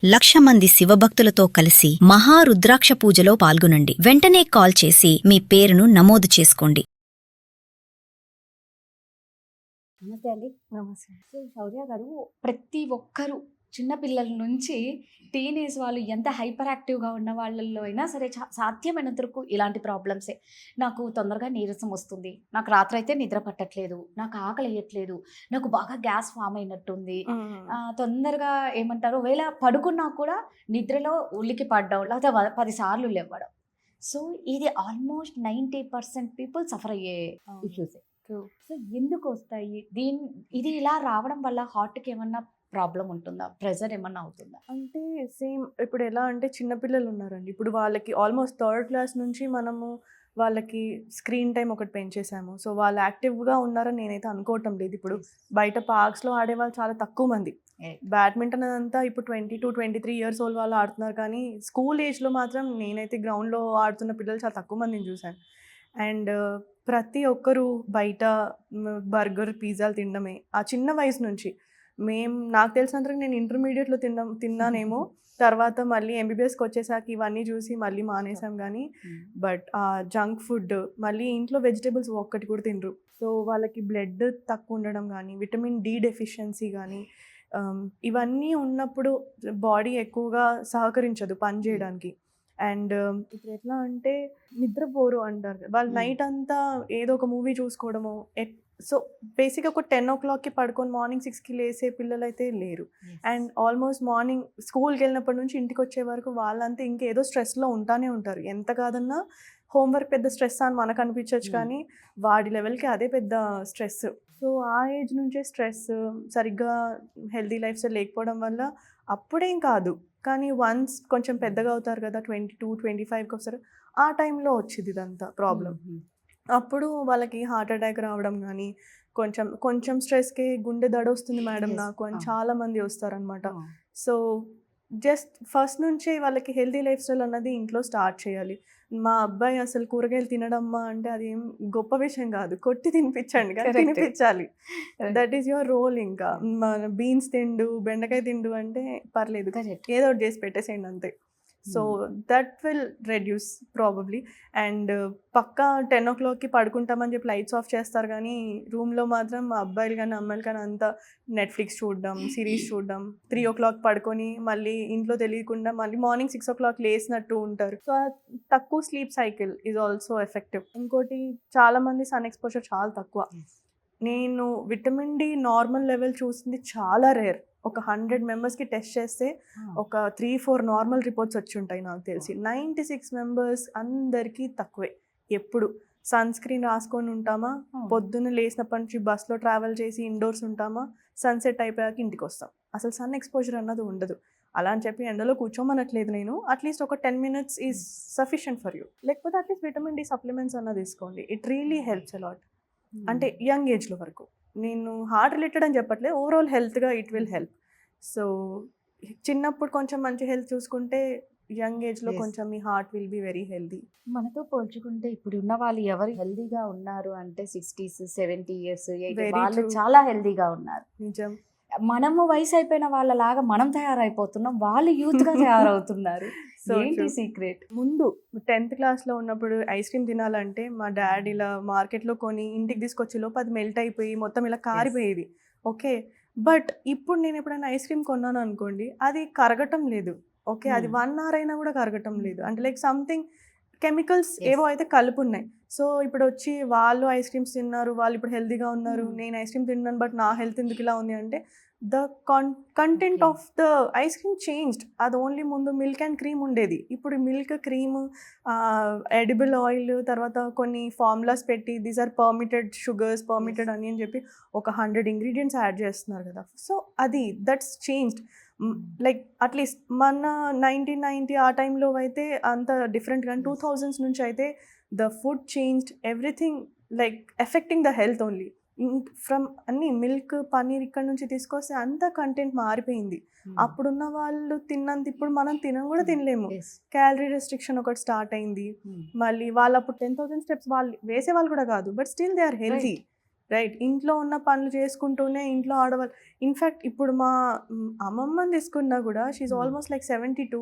1,00,000 మంది శివభక్తులతో కలిసి మహారుద్రాక్ష పూజలో పాల్గొనండి. వెంటనే కాల్ చేసి మీ పేరును నమోదు చేసుకోండి. నమస్తే అండి. నమస్తే. సో శౌర్య గారు, ప్రతి ఒక్కరు చిన్నపిల్లల నుంచి టీనేజ్ వాళ్ళు ఎంత హైపర్ యాక్టివ్గా ఉన్న వాళ్ళల్లో అయినా సరే సాధ్యమైనంత వరకు ఇలాంటి ప్రాబ్లమ్సే. నాకు తొందరగా నీరసం వస్తుంది, నాకు రాత్రి అయితే నిద్ర పట్టట్లేదు, నాకు ఆకలి వేయట్లేదు, నాకు బాగా గ్యాస్ ఫామ్ అయినట్టుంది, తొందరగా ఏమంటారు, ఒకవేళ పడుకున్నా కూడా నిద్రలో ఉలికి పడ్డం లేకపోతే 10 సార్లు లేవడం. సో ఇది ఆల్మోస్ట్ 90% పీపుల్ సఫర్ అయ్యే ఇష్యూసే. సో ఎందుకు వస్తాయి? ఇది ఇలా రావడం వల్ల హార్ట్కి ఏమన్నా ప్రాబ్లం ఉంటుందా? ప్రెజర్ ఏమన్నా అవుతుందా? అంటే సేమ్ ఇప్పుడు ఎలా అంటే చిన్నపిల్లలు ఉన్నారండి. ఇప్పుడు వాళ్ళకి ఆల్మోస్ట్ థర్డ్ క్లాస్ నుంచి మనము వాళ్ళకి స్క్రీన్ టైం ఒకటి పెంచేసాము. సో వాళ్ళు యాక్టివ్గా ఉన్నారని నేనైతే అనుకోవటం లేదు. ఇప్పుడు బయట పార్క్స్లో ఆడేవాళ్ళు చాలా తక్కువ మంది. బ్యాడ్మింటన్ అంతా ఇప్పుడు 22-23 ఇయర్స్ ఓల్డ్ వాళ్ళు ఆడుతున్నారు. కానీ స్కూల్ ఏజ్లో మాత్రం నేనైతే గ్రౌండ్లో ఆడుతున్న పిల్లలు చాలా తక్కువ మందిని చూశాను. అండ్ ప్రతి ఒక్కరు బయట బర్గర్ పిజ్జాలు తినడమే ఆ చిన్న వయసు నుంచి. నాకు తెలిసినంతవరకు నేను ఇంటర్మీడియట్లో తిన్నానేమో. తర్వాత మళ్ళీ ఎంబీబీఎస్కి వచ్చేసాక ఇవన్నీ చూసి మళ్ళీ మానేసాం. కానీ బట్ ఆ జంక్ ఫుడ్, మళ్ళీ ఇంట్లో వెజిటేబుల్స్ ఒక్కటి కూడా తినరు. సో వాళ్ళకి బ్లడ్ తక్కువ ఉండడం కానీ, విటమిన్ డి డెఫిషియన్సీ కానీ, ఇవన్నీ ఉన్నప్పుడు బాడీ ఎక్కువగా సహకరించదు పని చేయడానికి. అండ్ ఇప్పుడు ఎట్లా అంటే నిద్రపోరు అంటారు. వాళ్ళు నైట్ అంతా ఏదో ఒక మూవీ చూసుకోవడము. సో బేసిక్గా ఒక 10 o'clockకి పడుకొని మార్నింగ్ 6కి లేసే పిల్లలు అయితే లేరు. అండ్ ఆల్మోస్ట్ మార్నింగ్ స్కూల్కి వెళ్ళినప్పటి నుంచి ఇంటికి వచ్చే వరకు వాళ్ళంతా ఇంకేదో స్ట్రెస్లో ఉంటానే ఉంటారు. ఎంత కాదన్నా హోంవర్క్ పెద్ద స్ట్రెస్ అని మనకు అనిపించవచ్చు, కానీ వాడి లెవెల్కి అదే పెద్ద స్ట్రెస్. సో ఆ ఏజ్ నుంచే స్ట్రెస్, సరిగ్గా హెల్తీ లైఫ్ స్టైల్ లేకపోవడం వల్ల అప్పుడేం కాదు, కానీ వన్స్ కొంచెం పెద్దగా అవుతారు కదా, 22-25కి వస్తారు, ఆ టైంలో వచ్చింది ఇదంతా ప్రాబ్లం. అప్పుడు వాళ్ళకి హార్ట్ అటాక్ రావడం కానీ, కొంచెం స్ట్రెస్కి గుండె దడ వస్తుంది మేడం నాకు అని చాలామంది వస్తారనమాట. సో జస్ట్ ఫస్ట్ నుంచే వాళ్ళకి హెల్తీ లైఫ్ స్టైల్ అన్నది ఇంట్లో స్టార్ట్ చేయాలి. మా అబ్బాయి అసలు కూరగాయలు తినడమ్మా అంటే అది ఏం గొప్ప విషయం కాదు, కొట్టి తినిపించండి కానీ తినిపించాలి. That is your role. ఇంకా మన బీన్స్ తిండు, బెండకాయ తిండు అంటే పర్లేదు, ఏదో ఒకటి చేసి పెట్టేసేయండి అంతే. So that will reduce probably. And పక్కా 10 o'clockకి పడుకుంటామని చెప్పి లైట్స్ ఆఫ్ చేస్తారు, కానీ రూమ్లో మాత్రం అబ్బాయిలు కానీ అమ్మాయిలు కానీ అంతా నెట్ఫ్లిక్స్ చూడడం, సిరీస్ చూడడం, 3 o'clock పడుకొని మళ్ళీ ఇంట్లో తెలియకుండా మళ్ళీ మార్నింగ్ 6 o'clock లేసినట్టు ఉంటారు. సో తక్కువ sleep cycle is also effective. ఇంకోటి చాలామంది సన్ ఎక్స్పోజర్ చాలా తక్కువ. నేను విటమిన్ డి నార్మల్ లెవెల్ చూసింది చాలా రేర్. ఒక 100 మెంబర్స్కి టెస్ట్ చేస్తే ఒక 3-4 నార్మల్ రిపోర్ట్స్ వచ్చి ఉంటాయి నాకు తెలిసి. 96 మెంబర్స్ అందరికీ తక్కువే. ఎప్పుడు సన్ స్క్రీన్ రాసుకొని ఉంటామా, పొద్దున్న లేచినప్పటి నుంచి బస్లో ట్రావెల్ చేసి ఇండోర్స్ ఉంటామా, సన్సెట్ అయిపోయాక ఇంటికి వస్తాం. అసలు సన్ ఎక్స్పోజర్ అన్నది ఉండదు. అలా అని చెప్పి ఎండలో కూర్చోమనట్లేదు నేను. అట్లీస్ట్ ఒక 10 minutes is sufficient for you. లేకపోతే అట్లీస్ట్ విటమిన్ డి సప్లిమెంట్స్ అన్నది తీసుకోండి. It really helps a lot. అంటే యంగ్ ఏజ్లో వరకు. నేను హార్ట్ రిలేటెడ్ అని చెప్పట్లేదు, ఓవరాల్ హెల్త్గా ఇట్ విల్ హెల్ప్. సో చిన్నప్పుడు కొంచెం మంచి హెల్త్ చూసుకుంటే యంగ్ ఏజ్లో కొంచెం మీ heart will be very healthy. మనతో పోల్చుకుంటే ఇప్పుడు ఉన్న వాళ్ళు ఎవరు హెల్దీగా ఉన్నారు అంటే 60s, 70 years, 80 వాళ్ళు చాలా హెల్దీగా ఉన్నారు. నిజం. మనము వయసు అయిపోయిన వాళ్ళలాగా మనం తయారైపోతున్నాం, వాళ్ళు యూత్గా తయారవుతున్నారు. ఏంటి సీక్రెట్? ముందు 10th క్లాస్లో ఉన్నప్పుడు ఐస్ క్రీమ్ తినాలంటే మా డాడీ ఇలా మార్కెట్లో కొని ఇంటికి తీసుకొచ్చే లోపు అది మెల్ట్ అయిపోయి మొత్తం ఇలా కారిపోయేది. ఓకే, బట్ ఇప్పుడు నేను ఎప్పుడైనా ఐస్ క్రీమ్ కొన్నాను అనుకోండి, అది కరగటం లేదు. ఓకే, అది 1 hour అయినా కూడా కరగటం లేదు. అంటే లైక్ సంథింగ్ కెమికల్స్ ఏవో అయితే కలుపున్నాయి. సో ఇప్పుడు వచ్చి వాళ్ళు ఐస్ క్రీమ్స్ తిన్నారు, వాళ్ళు ఇప్పుడు హెల్తీగా ఉన్నారు, నేను ఐస్ క్రీమ్ తిన్నాను బట్ నా హెల్త్ ఎందుకు ఇలా ఉంది అంటే the content of the ice cream changed. అది ఓన్లీ ముందు మిల్క్ అండ్ క్రీమ్ ఉండేది, ఇప్పుడు మిల్క్, క్రీమ్, ఎడిబుల్ ఆయిల్, తర్వాత కొన్ని ఫార్ములాస్ పెట్టి these are permitted sugars, permitted అని చెప్పి ఒక 100 ingredients యాడ్ చేస్తున్నారు కదా. సో అది దట్స్ చేంజ్డ్. లైక్ అట్లీస్ట్ మన 1990 ఆ టైంలో అయితే అంత డిఫరెంట్, కానీ 2000s నుంచి అయితే the food changed, everything like affecting the health only. From అన్ని మిల్క్, పన్నీర్ ఇక్కడ నుంచి తీసుకొస్తే అంత కంటెంట్ మారిపోయింది. అప్పుడున్న వాళ్ళు తిన్నంత ఇప్పుడు మనం కూడా తినలేము. క్యాలరీ రెస్ట్రిక్షన్ ఒకటి స్టార్ట్ అయింది. మళ్ళీ వాళ్ళు అప్పుడు 10,000 steps వాళ్ళు వేసే వాళ్ళు కూడా కాదు, but still they are healthy. Right. ఇంట్లో ఉన్న పనులు చేసుకుంటూనే ఇంట్లో ఆడవాళ్ళు ఇన్‌ఫాక్ట్ ఇప్పుడు మా అమ్మమ్మని తీసుకున్నా గూడా షీ ఈస్ ఆల్‌మోస్ట్ లైక్ 72.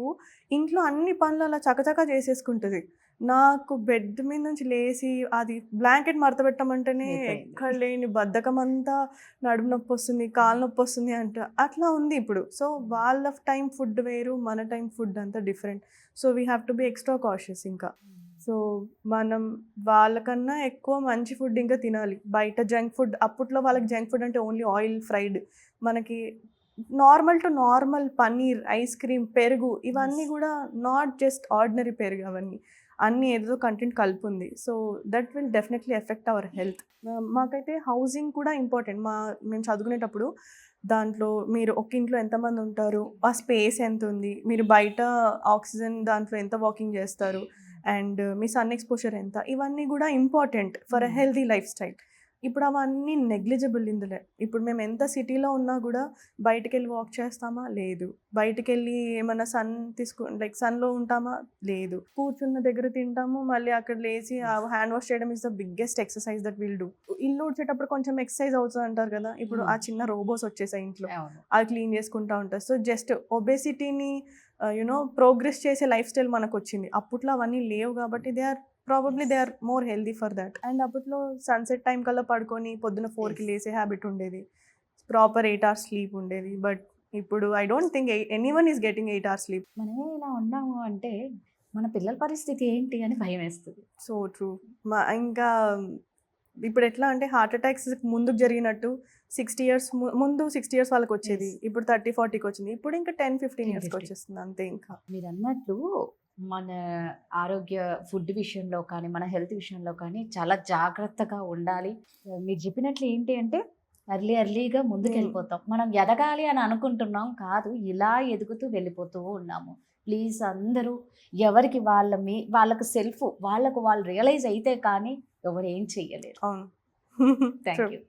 ఇంట్లో అన్ని పనులు అలా చకచకా చేసేసుకుంటది. నాకు బెడ్ మీద నుంచి లేసి అది బ్లాంకెట్ మడత పెట్టమంటేనే అయిపోయింది. ఎక్కడ లేని బద్ధకమంతా నడుము నొప్పొస్తుంది, కాళ్ళు నొప్పొస్తుంది అంట. అట్లా ఉంది ఇప్పుడు. సో, వాళ్ళ టైం ఫుడ్ వేరు, మన టైం ఫుడ్ అంతా different. So, we have to be extra cautious ఇంకా. సో, మనం వాళ్ళకన్నా ఎక్కువ మంచి ఫుడ్ ఇంకా తినాలి. బయట జంక్ ఫుడ్ అప్పట్లో వాళ్ళకి జంక్ ఫుడ్ అంటే ఓన్లీ ఆయిల్ ఫ్రైడ్. మనకి normal to normal paneer, ice cream, పెరుగు ఇవన్నీ Yes. గూడా నాట్ జస్ట్ ఆర్డినరీ పెరుగు అవన్నీ. అన్నీ ఏదేదో కంటెంట్ కలుపుంది. So, that will definitely effect our health. మాకైతే హౌసింగ్ కూడా ఇంపార్టెంట్. మేము చదువుకునేటప్పుడు దాంట్లో మీరు ఒక ఇంట్లో ఎంతమంది ఉంటారు? ఆ స్పేస్ ఎంతుంది? మీరు బయట ఆక్సిజన్ దాంట్లో ఎంత వాకింగ్ చేస్తారు? అండ్ మీ సన్ ఎక్స్‌పోజర్ ఎంత? ఇవన్నీ గూడా important for a healthy life style. ఇప్పుడు అవన్నీ నెగ్లిజిబుల్ ఇందులో. ఇప్పుడు మేము ఎంత సిటీలో ఉన్నా గూడా బయటికెళ్ళి వాక్ చేస్తామా? లేదు. బయటికెళ్ళి ఏమన్నా సన్‌లో ఉంటామా? లేదు. కూర్చున్న దగ్గర తింటాము. మళ్ళీ అక్కడ లేసి హ్యాండ్ వాష్ చేయడం is the biggest exercise that will do. ఇల్లు ఊడ్చేటప్పుడు కొంచెం ఎక్సర్‌సైజ్ అవుతది అంటారు కదా! ఇప్పుడు ఆ చిన్న రోబోస్ వచ్చేసాయి ఇంట్లో. అవును. అది క్లీన్ చేసుకుంటా ఉంటారు. సో, జస్ట్ ఒబేసిటీని ప్రోగ్రెస్ చేసే లైఫ్ స్టైల్ మనకొచ్చింది. అప్పట్లో అవన్నీ లేవు కాబట్టి they are more healthy for that. And అప్పట్లో సన్‌సెట్ టైం కల్లా పడుకొని పొద్దున 4కి Yes. లేసే హ్యాబిట్ ఉండేది. ప్రాపర్ 8 అవర్స్ స్లీప్ ఉండేది. బట్ ఇప్పుడు I don't think anyone is getting 8 hours sleep. మనమే ఇలా ఉన్నాము అంటే మన పిల్లల పరిస్థితి ఏంటి అని భయమేస్తది. So true. ఇంకా ఇప్పుడు ఎట్లా అంటే హార్ట్ అటాక్స్ ముందుకు జరిగినట్టు 60 ఇయర్స్ ముందు 60 ఇయర్స్ వాళ్ళకొచ్చేది. Yes. ఇప్పుడు 30, 40కి వచ్చింది. ఇప్పుడు ఇంకా 10, 15 ఇయర్స్‌కి 15. వచ్చేస్తుంది అంతే ఇంకా. మీరన్నట్లు మన ఆరోగ్య ఫుడ్ విషయంలో కానీ, మన హెల్త్ విషయంలో కానీ చాలా జాగ్రత్తగా ఉండాలి. మీరు చెప్పినట్లు ఏంటి అంటే ఎర్లీగా ముందుకెళ్ళిపోతాం. మనం ఎదగాలి అని అనుకుంటున్నాం కాదు. ఇలా ఎదుగుతూ వెళ్ళిపోతూ ఉన్నాము. ప్లీజ్ అందరూ ఎవరికి వాళ్ళకు వాళ్ళు రియలైజ్ అయితే కానీ ఎవరు ఏం చెయ్యలేరు. అవును. Thank True. యూ.